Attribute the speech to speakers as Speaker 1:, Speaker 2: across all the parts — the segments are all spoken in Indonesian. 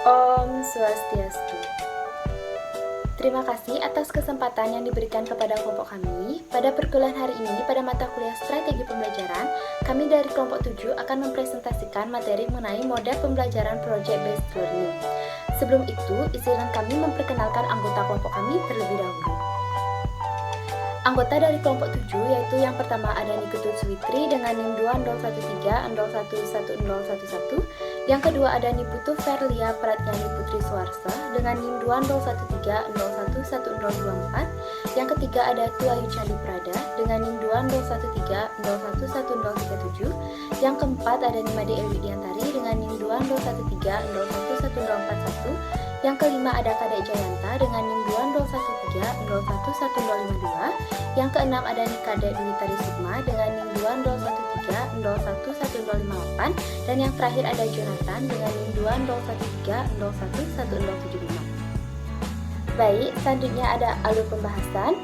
Speaker 1: Om Swastiastu. Terima kasih atas kesempatan yang diberikan kepada kelompok kami. Pada perkuliahan hari ini, pada mata kuliah Strategi Pembelajaran, kami dari kelompok 7 akan mempresentasikan materi mengenai model pembelajaran Project Based Learning. Sebelum itu, izinkan kami memperkenalkan anggota kelompok kami terlebih dahulu. Anggota dari kelompok 7 yaitu yang pertama ada Niketut Switri dengan NIM 20130111011. Yang kedua ada Niputu Verlia Pratnyani Putri Suarsa dengan NIM 20130111024. Yang ketiga ada Tuayu Candi Prada dengan NIM 20130111037. Yang keempat ada Nimade Ewi Diantari dengan NIM 20130111041. Yang kelima ada Kadek Jayanta dengan NIM 20130111052. Yang keenam ada Nikade Dwi Tari Sukma dengan NIM 20130111058. Dan yang terakhir ada Jonathan dengan NIM 20130111075. Baik, selanjutnya ada alur pembahasan.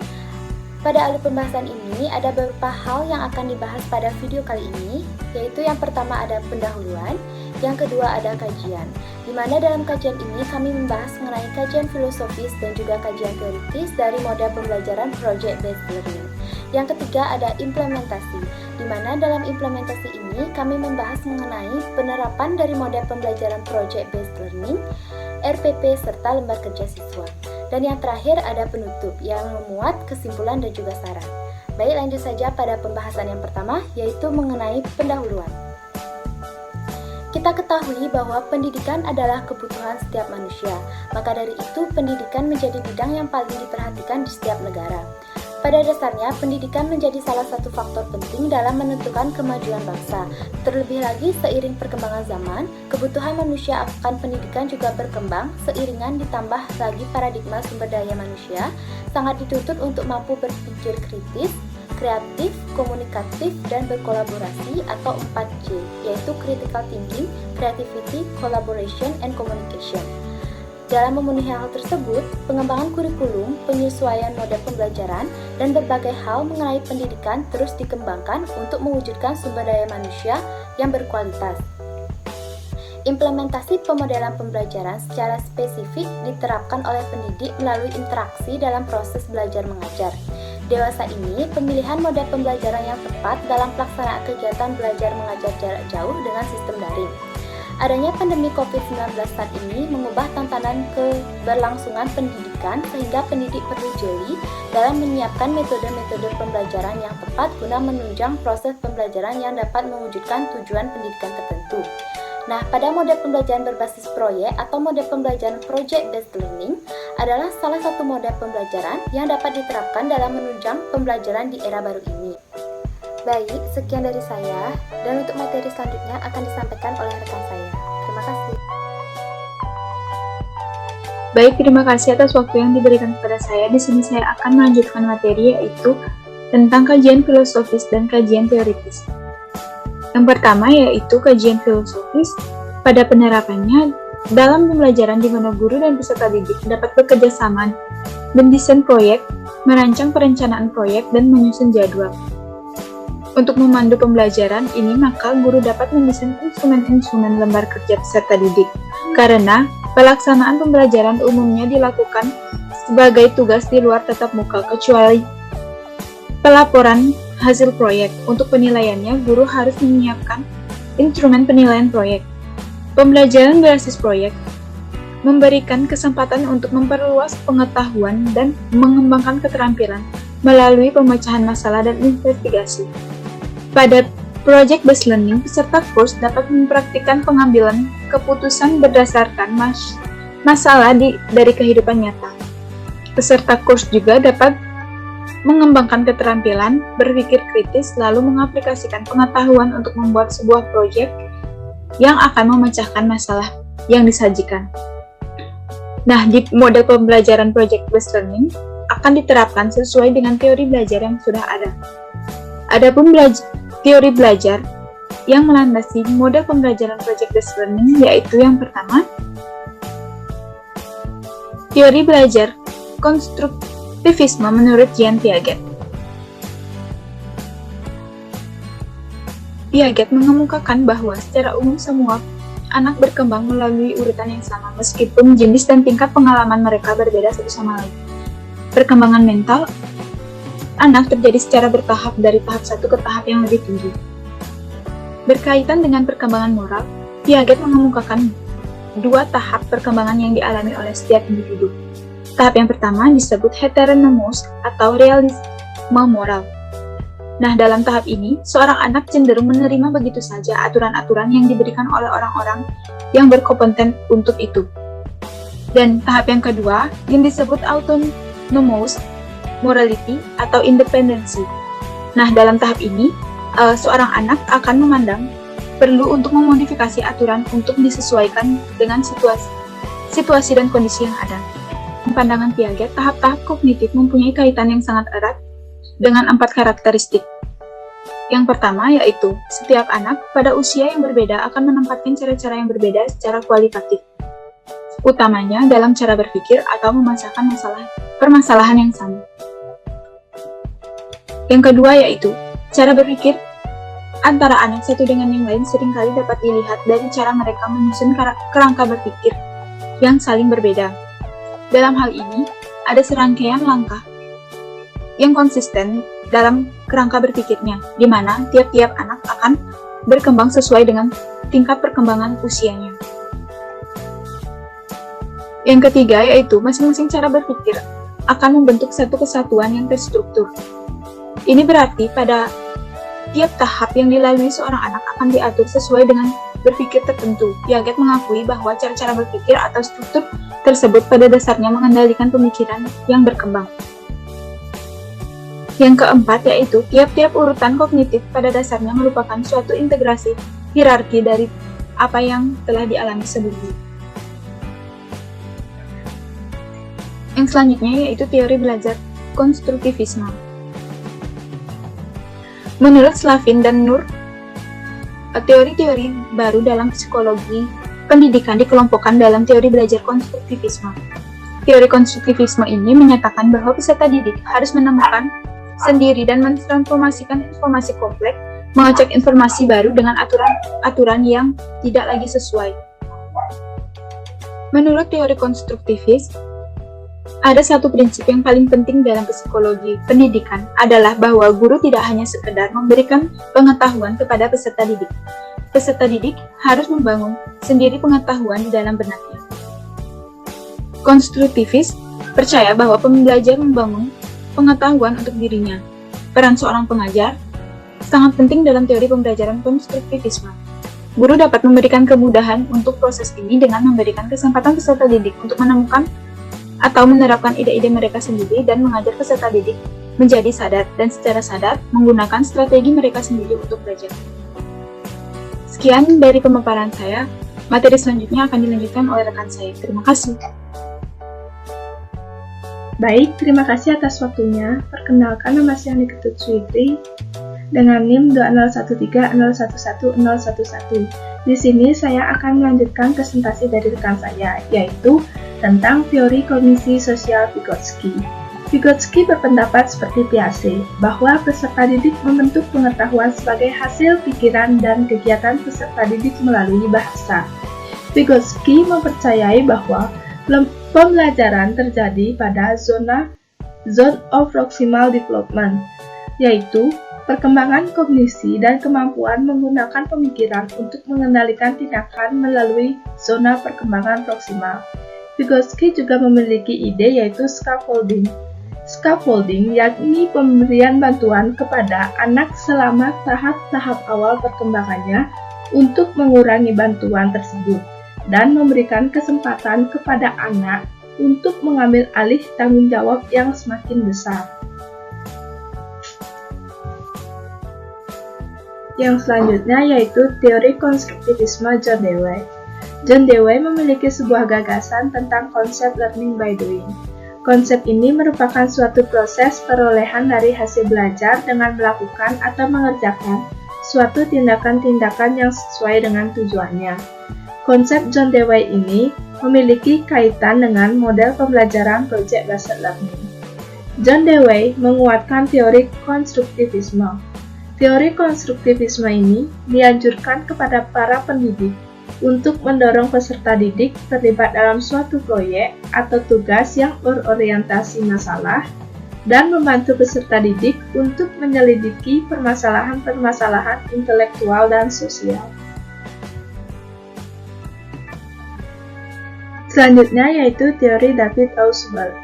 Speaker 1: Pada alur pembahasan ini ada beberapa hal yang akan dibahas pada video kali ini, yaitu yang pertama ada pendahuluan, yang kedua ada kajian, di mana dalam kajian ini kami membahas mengenai kajian filosofis dan juga kajian teoritis dari model pembelajaran Project Based Learning. Yang ketiga ada implementasi, di mana dalam implementasi ini kami membahas mengenai penerapan dari model pembelajaran Project Based Learning, RPP, serta lembar kerja siswa. Dan yang terakhir ada penutup yang memuat kesimpulan dan juga saran. Baik, lanjut saja pada pembahasan yang pertama, yaitu mengenai pendahuluan. Kita ketahui bahwa pendidikan adalah kebutuhan setiap manusia, maka dari itu pendidikan menjadi bidang yang paling diperhatikan di setiap negara. Pada dasarnya, pendidikan menjadi salah satu faktor penting dalam menentukan kemajuan bangsa. Terlebih lagi, seiring perkembangan zaman, kebutuhan manusia akan pendidikan juga berkembang, seiringan ditambah lagi paradigma sumber daya manusia, sangat dituntut untuk mampu berpikir kritis, kreatif, komunikatif, dan berkolaborasi atau 4C, yaitu Critical Thinking, Creativity, Collaboration, and Communication. Dalam memenuhi hal tersebut, pengembangan kurikulum, penyesuaian model pembelajaran, dan berbagai hal mengenai pendidikan terus dikembangkan untuk mewujudkan sumber daya manusia yang berkualitas. Implementasi pemodelan pembelajaran secara spesifik diterapkan oleh pendidik melalui interaksi dalam proses belajar mengajar. Dewasa ini, pemilihan model pembelajaran yang tepat dalam pelaksanaan kegiatan belajar mengajar jarak jauh dengan sistem daring. Adanya pandemi COVID-19 saat ini mengubah tatanan keberlangsungan pendidikan sehingga pendidik perlu jeli dalam menyiapkan metode-metode pembelajaran yang tepat guna menunjang proses pembelajaran yang dapat mewujudkan tujuan pendidikan tertentu. Nah, pada model pembelajaran berbasis proyek atau model pembelajaran Project Based Learning adalah salah satu model pembelajaran yang dapat diterapkan dalam menunjang pembelajaran di era baru ini. Baik, sekian dari saya, dan untuk materi selanjutnya akan disampaikan oleh rekan saya. Terima kasih.
Speaker 2: Baik, terima kasih atas waktu yang diberikan kepada saya. Di sini saya akan melanjutkan materi, yaitu tentang kajian filosofis dan kajian teoritis. Yang pertama yaitu kajian filosofis. Pada penerapannya, dalam pembelajaran di mana guru dan peserta didik dapat bekerja sama, mendesain proyek, merancang perencanaan proyek, dan menyusun jadwal. Untuk memandu pembelajaran ini, maka guru dapat mendesain instrumen-instrumen lembar kerja peserta didik, karena pelaksanaan pembelajaran umumnya dilakukan sebagai tugas di luar tatap muka, kecuali pelaporan hasil proyek. Untuk penilaiannya, guru harus menyiapkan instrumen penilaian proyek. Pembelajaran berbasis proyek memberikan kesempatan untuk memperluas pengetahuan dan mengembangkan keterampilan melalui pemecahan masalah dan investigasi. Pada Project Based Learning, peserta kurs dapat mempraktikkan pengambilan keputusan berdasarkan masalah dari kehidupan nyata. Peserta kurs juga dapat mengembangkan keterampilan berpikir kritis, lalu mengaplikasikan pengetahuan untuk membuat sebuah proyek yang akan memecahkan masalah yang disajikan. Nah, di model pembelajaran Project Based Learning akan diterapkan sesuai dengan teori belajar yang sudah ada. Adapun teori belajar yang melandasi model pembelajaran Project Based Learning yaitu yang pertama, teori belajar konstruktivisme menurut Jean Piaget. Piaget mengemukakan bahwa secara umum semua anak berkembang melalui urutan yang sama, meskipun jenis dan tingkat pengalaman mereka berbeda satu sama lain. Perkembangan mental anak terjadi secara bertahap dari tahap satu ke tahap yang lebih tinggi. Berkaitan dengan perkembangan moral, Piaget mengemukakan dua tahap perkembangan yang dialami oleh setiap individu. Tahap yang pertama disebut heteronomos atau realisme moral. Nah, dalam tahap ini, seorang anak cenderung menerima begitu saja aturan-aturan yang diberikan oleh orang-orang yang berkompeten untuk itu. Dan tahap yang kedua, yang disebut autonomous morality atau independensi. Nah, dalam tahap ini, seorang anak akan memandang perlu untuk memodifikasi aturan untuk disesuaikan dengan situasi dan kondisi yang ada. Pandangan Piaget, tahap-tahap kognitif mempunyai kaitan yang sangat erat dengan 4 karakteristik. Yang pertama yaitu, setiap anak pada usia yang berbeda akan menempatkan cara-cara yang berbeda secara kualitatif, utamanya dalam cara berpikir atau memecahkan permasalahan yang sama. Yang kedua yaitu, cara berpikir antara anak satu dengan yang lain seringkali dapat dilihat dari cara mereka menyusun kerangka berpikir yang saling berbeda. Dalam hal ini, ada serangkaian langkah yang konsisten dalam kerangka berpikirnya, di mana tiap-tiap anak akan berkembang sesuai dengan tingkat perkembangan usianya. Yang ketiga yaitu, masing-masing cara berpikir akan membentuk satu kesatuan yang terstruktur. Ini berarti pada tiap tahap yang dilalui seorang anak akan diatur sesuai dengan berpikir tertentu. Piaget mengakui bahwa cara-cara berpikir atau struktur tersebut pada dasarnya mengendalikan pemikiran yang berkembang. Yang keempat yaitu, tiap-tiap urutan kognitif pada dasarnya merupakan suatu integrasi hierarki dari apa yang telah dialami sebelumnya. Yang selanjutnya yaitu teori belajar konstruktivisme. Menurut Slavin dan Nur, teori-teori baru dalam psikologi pendidikan dikelompokkan dalam teori belajar konstruktivisme. Teori konstruktivisme ini menyatakan bahwa peserta didik harus menemukan sendiri dan mentransformasikan informasi kompleks, mengecek informasi baru dengan aturan yang tidak lagi sesuai. Menurut teori konstruktivis, ada satu prinsip yang paling penting dalam psikologi pendidikan adalah bahwa guru tidak hanya sekedar memberikan pengetahuan kepada peserta didik. Peserta didik harus membangun sendiri pengetahuan di dalam benaknya. Konstruktivis percaya bahwa pembelajar membangun pengetahuan untuk dirinya. Peran seorang pengajar sangat penting dalam teori pembelajaran konstruktivisme. Guru dapat memberikan kemudahan untuk proses ini dengan memberikan kesempatan peserta didik untuk menemukan atau menerapkan ide-ide mereka sendiri dan mengajar peserta didik menjadi sadar dan secara sadar menggunakan strategi mereka sendiri untuk belajar. Sekian dari pemaparan saya. Materi selanjutnya akan dilanjutkan oleh rekan saya. Terima kasih.
Speaker 3: Baik, terima kasih atas waktunya. Perkenalkan, nama saya Niketut Switri dengan NIM 20130111011. Di sini saya akan melanjutkan presentasi dari rekan saya, yaitu tentang teori kognisi sosial Vygotsky. Vygotsky berpendapat seperti Piaget, bahwa peserta didik membentuk pengetahuan sebagai hasil pikiran dan kegiatan peserta didik melalui bahasa. Vygotsky mempercayai bahwa pembelajaran terjadi pada zone of proximal development, yaitu perkembangan kognisi dan kemampuan menggunakan pemikiran untuk mengendalikan tindakan melalui zona perkembangan proksimal. Vygotsky juga memiliki ide yaitu scaffolding. Scaffolding yakni pemberian bantuan kepada anak selama tahap-tahap awal perkembangannya untuk mengurangi bantuan tersebut dan memberikan kesempatan kepada anak untuk mengambil alih tanggung jawab yang semakin besar. Yang selanjutnya yaitu teori konstruktivisme John Dewey. John Dewey memiliki sebuah gagasan tentang konsep learning by doing. Konsep ini merupakan suatu proses perolehan dari hasil belajar dengan melakukan atau mengerjakan suatu tindakan-tindakan yang sesuai dengan tujuannya. Konsep John Dewey ini memiliki kaitan dengan model pembelajaran project-based learning. John Dewey menguatkan teori konstruktivisme. Teori konstruktivisme ini dianjurkan kepada para pendidik untuk mendorong peserta didik terlibat dalam suatu proyek atau tugas yang berorientasi masalah dan membantu peserta didik untuk menyelidiki permasalahan-permasalahan intelektual dan sosial. Selanjutnya yaitu teori David Ausubel.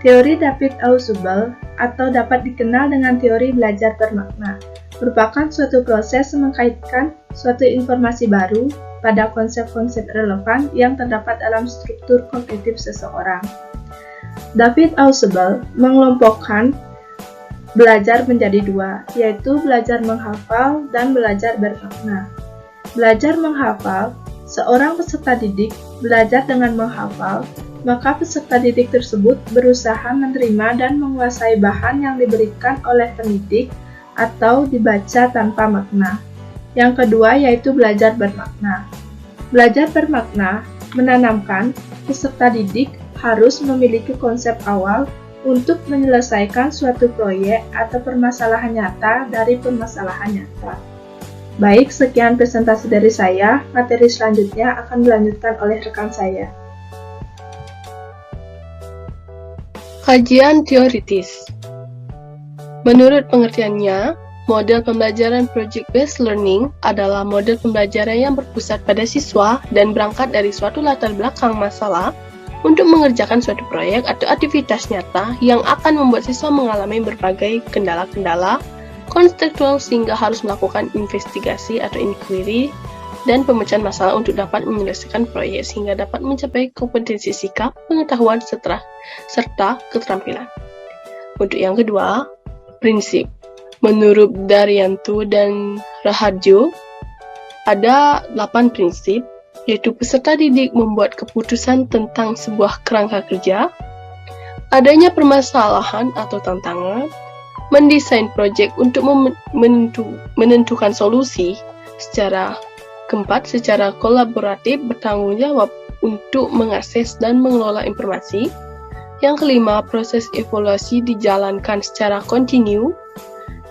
Speaker 3: Teori David Ausubel atau dapat dikenal dengan teori belajar bermakna merupakan suatu proses mengkaitkan suatu informasi baru pada konsep-konsep relevan yang terdapat dalam struktur kognitif seseorang. David Ausubel mengelompokkan belajar menjadi dua, yaitu belajar menghafal dan belajar bermakna. Belajar menghafal, seorang peserta didik belajar dengan menghafal, maka peserta didik tersebut berusaha menerima dan menguasai bahan yang diberikan oleh pendidik atau dibaca tanpa makna. Yang kedua yaitu belajar bermakna. Belajar bermakna menanamkan peserta didik harus memiliki konsep awal untuk menyelesaikan suatu proyek atau permasalahan nyata dari permasalahan nyata. Baik, sekian presentasi dari saya. Materi selanjutnya akan dilanjutkan oleh rekan saya.
Speaker 4: Kajian teoritis. Menurut pengertiannya, model pembelajaran project-based learning adalah model pembelajaran yang berpusat pada siswa dan berangkat dari suatu latar belakang masalah untuk mengerjakan suatu proyek atau aktivitas nyata yang akan membuat siswa mengalami berbagai kendala-kendala konseptual sehingga harus melakukan investigasi atau inquiry dan pemecahan masalah untuk dapat menyelesaikan proyek sehingga dapat mencapai kompetensi sikap, pengetahuan, serta keterampilan. Untuk yang kedua, prinsip. Menurut Daryanto dan Raharjo, ada 8 prinsip, yaitu peserta didik membuat keputusan tentang sebuah kerangka kerja, adanya permasalahan atau tantangan, mendesain proyek untuk menentukan solusi, keempat, secara kolaboratif bertanggung jawab untuk mengakses dan mengelola informasi, yang kelima, proses evaluasi dijalankan secara kontinu,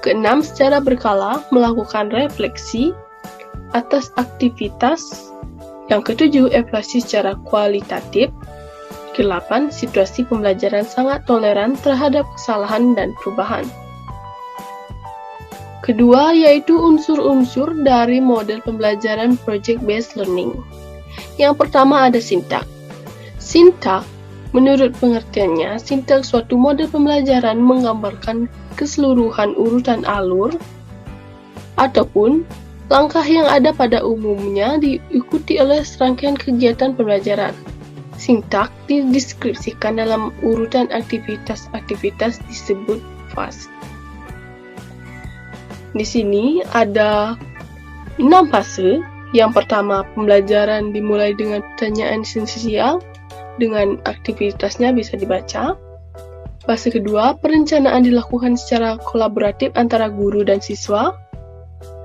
Speaker 4: keenam, secara berkala melakukan refleksi atas aktivitas. Yang ketujuh, evaluasi secara kualitatif. Kedelapan, situasi pembelajaran sangat toleran terhadap kesalahan dan perubahan. Kedua, yaitu unsur-unsur dari model pembelajaran project-based learning. Yang pertama ada sintak. Sintak, menurut pengertiannya, sintak suatu model pembelajaran menggambarkan keseluruhan urutan alur ataupun langkah yang ada pada umumnya diikuti oleh serangkaian kegiatan pembelajaran. Sintak dideskripsikan dalam urutan aktivitas-aktivitas disebut fase. Di sini ada 6 fase. Yang pertama, pembelajaran dimulai dengan pertanyaan esensial dengan aktivitasnya bisa dibaca. Fase kedua, perencanaan dilakukan secara kolaboratif antara guru dan siswa.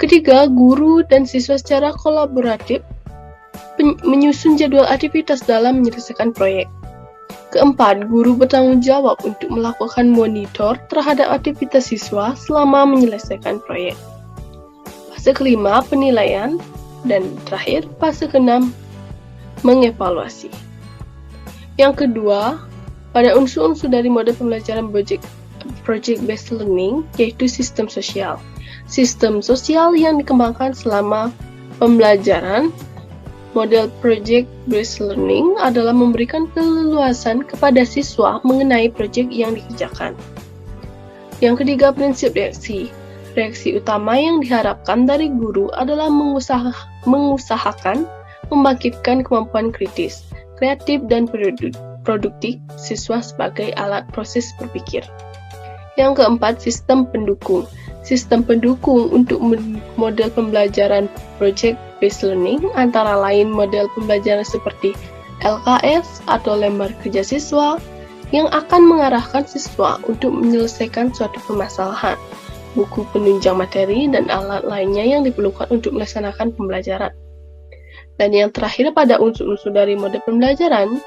Speaker 4: Ketiga, guru dan siswa secara kolaboratif menyusun jadwal aktivitas dalam menyelesaikan proyek. Keempat, guru bertanggung jawab untuk melakukan monitor terhadap aktivitas siswa selama menyelesaikan proyek. Fase kelima, penilaian. Dan terakhir, fase keenam, mengevaluasi. Yang kedua, pada unsur-unsur dari model pembelajaran project-based learning, yaitu sistem sosial. Sistem sosial yang dikembangkan selama pembelajaran model project-based learning adalah memberikan keleluasan kepada siswa mengenai proyek yang dikerjakan. Yang ketiga, prinsip reaksi. Reaksi utama yang diharapkan dari guru adalah mengusahakan membangkitkan kemampuan kritis, kreatif, dan produktif siswa sebagai alat proses berpikir. Yang keempat, sistem pendukung. Sistem pendukung untuk model pembelajaran project-based learning antara lain model pembelajaran seperti LKS atau lembar kerja siswa yang akan mengarahkan siswa untuk menyelesaikan suatu permasalahan, buku penunjang materi, dan alat lainnya yang diperlukan untuk melaksanakan pembelajaran. Dan yang terakhir pada unsur-unsur dari model pembelajaran,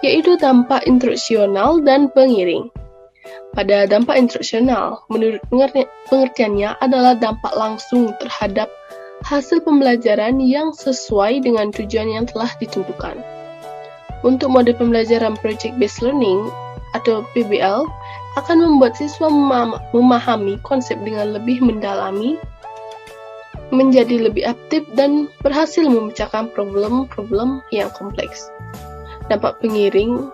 Speaker 4: yaitu dampak instruksional dan pengiring. Pada dampak instruksional, menurut pengertiannya adalah dampak langsung terhadap hasil pembelajaran yang sesuai dengan tujuan yang telah ditentukan. Untuk model pembelajaran Project Based Learning atau PBL akan membuat siswa memahami konsep dengan lebih mendalami, menjadi lebih aktif, dan berhasil memecahkan problem-problem yang kompleks. Dampak pengiring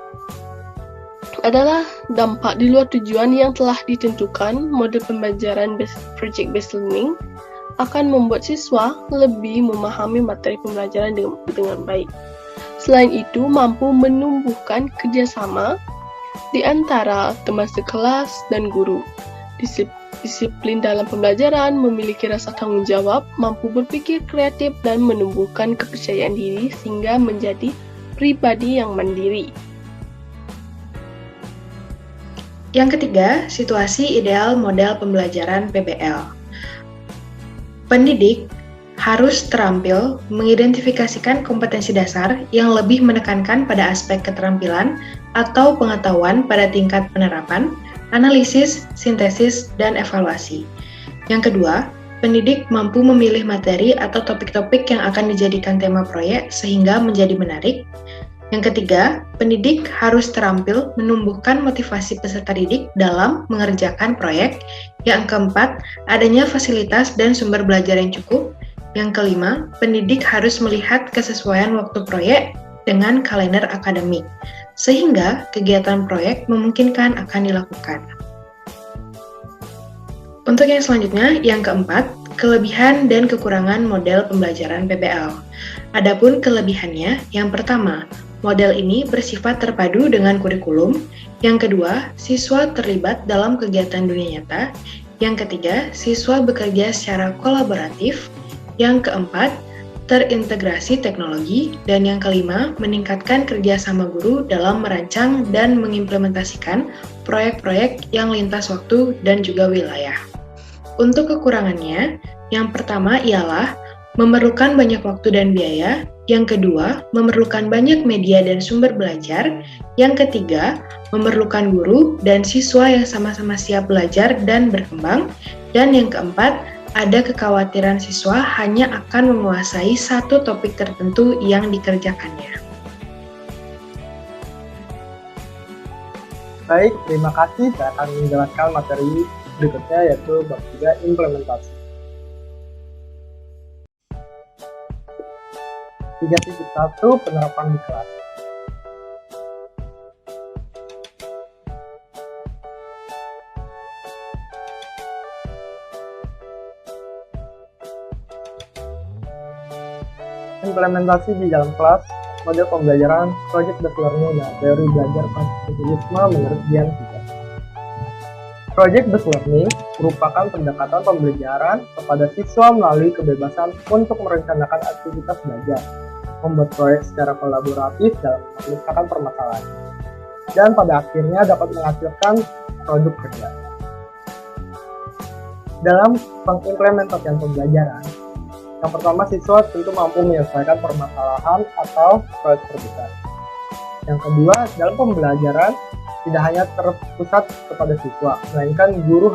Speaker 4: adalah dampak di luar tujuan yang telah ditentukan. Model pembelajaran Project Based Learning akan membuat siswa lebih memahami materi pembelajaran dengan baik. Selain itu, mampu menumbuhkan kerjasama di antara teman sekelas dan guru. Disiplin dalam pembelajaran, memiliki rasa tanggung jawab, mampu berpikir kreatif, dan menumbuhkan kepercayaan diri sehingga menjadi pribadi yang mandiri.
Speaker 5: Yang ketiga, situasi ideal model pembelajaran PBL. Pendidik harus terampil mengidentifikasikan kompetensi dasar yang lebih menekankan pada aspek keterampilan atau pengetahuan pada tingkat penerapan, analisis, sintesis, dan evaluasi. Yang kedua, pendidik mampu memilih materi atau topik-topik yang akan dijadikan tema proyek sehingga menjadi menarik. Yang ketiga, pendidik harus terampil menumbuhkan motivasi peserta didik dalam mengerjakan proyek. Yang keempat, adanya fasilitas dan sumber belajar yang cukup. Yang kelima, pendidik harus melihat kesesuaian waktu proyek dengan kalender akademik, sehingga kegiatan proyek memungkinkan akan dilakukan. Untuk yang selanjutnya, yang keempat, kelebihan dan kekurangan model pembelajaran PBL. Adapun kelebihannya, yang pertama, model ini bersifat terpadu dengan kurikulum. Yang kedua, siswa terlibat dalam kegiatan dunia nyata. Yang ketiga, siswa bekerja secara kolaboratif. Yang keempat, terintegrasi teknologi. Dan yang kelima, meningkatkan kerjasama guru dalam merancang dan mengimplementasikan proyek-proyek yang lintas waktu dan juga wilayah. Untuk kekurangannya, yang pertama ialah memerlukan banyak waktu dan biaya. Yang kedua, memerlukan banyak media dan sumber belajar. Yang ketiga, memerlukan guru dan siswa yang sama-sama siap belajar dan berkembang. Dan yang keempat, ada kekhawatiran siswa hanya akan menguasai satu topik tertentu yang dikerjakannya.
Speaker 6: Baik, terima kasih. Saya akan menjelaskan materi berikutnya, yaitu bab 3, implementasi. 3.1 penerapan di kelas. Implementasi di dalam kelas, model pembelajaran, project based learning, dan teori belajar konstruktivisme menurut Dian Tiga. Project based learning merupakan pendekatan pembelajaran kepada siswa melalui kebebasan untuk merencanakan aktivitas belajar, membuat proyek secara kolaboratif dalam menyelesaikan permasalahan, dan pada akhirnya dapat menghasilkan produk kerja. Dalam pengimplementasian pembelajaran, yang pertama, siswa tentu mampu menyelesaikan permasalahan atau proyek terbesar. Yang kedua, dalam pembelajaran tidak hanya terpusat kepada siswa, melainkan guru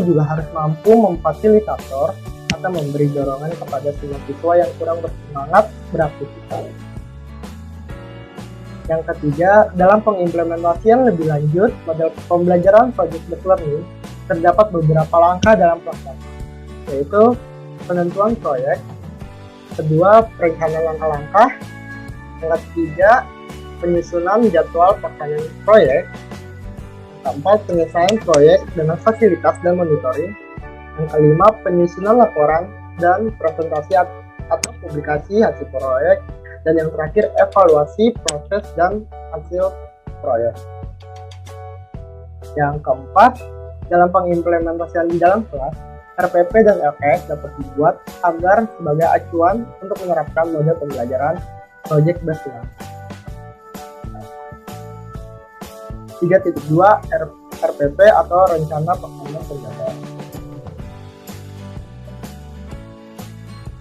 Speaker 6: juga harus mampu memfasilitator atau memberi dorongan kepada semua siswa yang kurang bersemangat beraktivitas. Yang ketiga, dalam pengimplementasian lebih lanjut model pembelajaran project based learning, terdapat beberapa langkah dalam pelaksanaan, yaitu penentuan proyek, kedua, perencanaan langkah-langkah, yang ketiga, penyusunan jadwal pelaksanaan proyek, keempat, penyelesaian proyek dengan fasilitas dan monitoring, yang kelima, penyusunan laporan dan presentasi atau publikasi hasil proyek, dan yang terakhir, evaluasi proses dan hasil proyek. Yang keempat, dalam pengimplementasian di dalam kelas, RPP dan LKS dapat dibuat agar sebagai acuan untuk menerapkan model pembelajaran project based learning. 3.2 RPP atau Rencana Pelaksanaan Pembelajaran.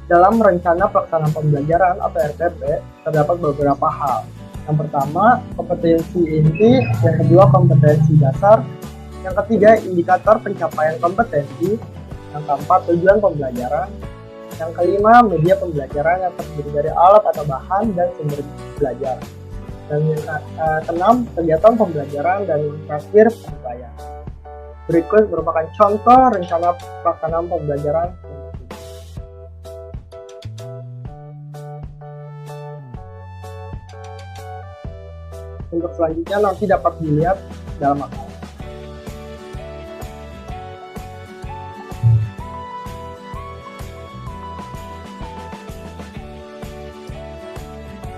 Speaker 6: Dalam Rencana Pelaksanaan Pembelajaran atau RPP terdapat beberapa hal. Yang pertama, kompetensi inti, yang kedua, kompetensi dasar, yang ketiga, indikator pencapaian kompetensi, yang keempat, tujuan pembelajaran, Yang kelima, media pembelajaran yang terdiri dari alat atau bahan dan sumber belajar. Dan yang keenam, kegiatan pembelajaran, dan yang terakhir, penilaian. Berikut merupakan contoh rencana pelaksanaan pembelajaran. Untuk selanjutnya nanti dapat dilihat dalam makalah.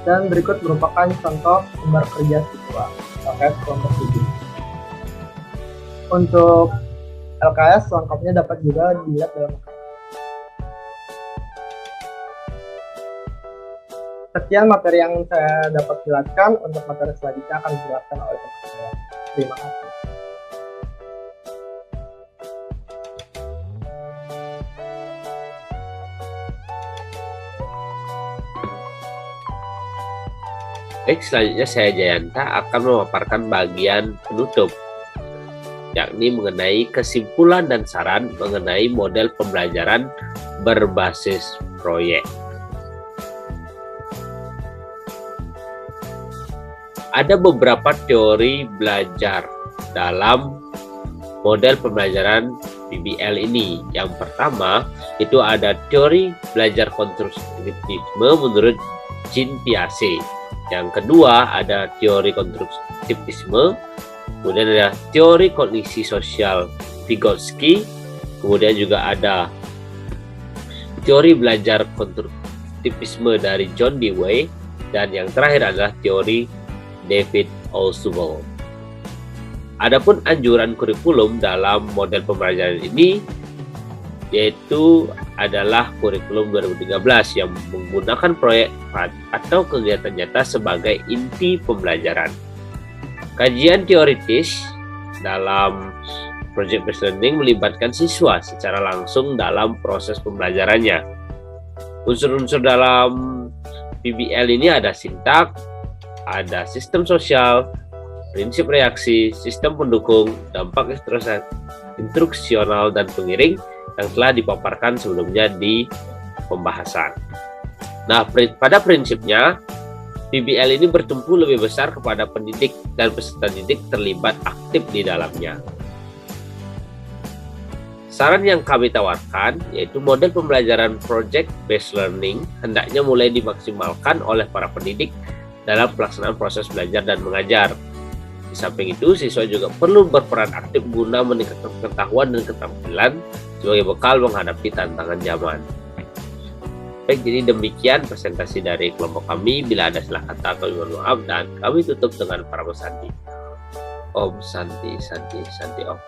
Speaker 6: Dan berikut merupakan contoh sumber kerja siswa LKS kelompok 7. Untuk LKS lengkapnya dapat juga dilihat dalam makalah. Sekian materi yang saya dapat jelaskan. Untuk materi selanjutnya akan dijelaskan oleh teman saya. Terima kasih.
Speaker 7: Baik, selanjutnya saya Jayanta akan memaparkan bagian penutup, yakni mengenai kesimpulan dan saran mengenai model pembelajaran berbasis proyek. Ada beberapa teori belajar dalam model pembelajaran PBL ini. Yang pertama, itu ada teori belajar konstruktivisme menurut Jean Piaget. Yang kedua, ada teori konstruktivisme. Kemudian ada teori kognisi sosial Vygotsky. Kemudian juga ada teori belajar konstruktivisme dari John Dewey. Dan yang terakhir adalah teori David Ausubel. Adapun anjuran kurikulum dalam model pembelajaran ini yaitu adalah kurikulum 2013 yang menggunakan proyek atau kegiatan nyata sebagai inti pembelajaran. Kajian teoritis dalam project based learning melibatkan siswa secara langsung dalam proses pembelajarannya. Unsur-unsur dalam PBL ini ada sintak, ada sistem sosial, prinsip reaksi, sistem pendukung, dampak instruksional, dan pengiring yang telah dipaparkan sebelumnya di pembahasan. Nah, pada prinsipnya, PBL ini bertumpu lebih besar kepada pendidik dan peserta didik terlibat aktif di dalamnya. Saran yang kami tawarkan yaitu model pembelajaran project based learning hendaknya mulai dimaksimalkan oleh para pendidik dalam pelaksanaan proses belajar dan mengajar. Di samping itu, siswa juga perlu berperan aktif guna meningkatkan pengetahuan dan keterampilan sebagai bekal menghadapi tantangan zaman. Baik, jadi demikian presentasi dari kelompok kami. Bila ada salah kata, kami mohon maaf dan kami tutup dengan para pesanti. Om Santi Santi Santi Om.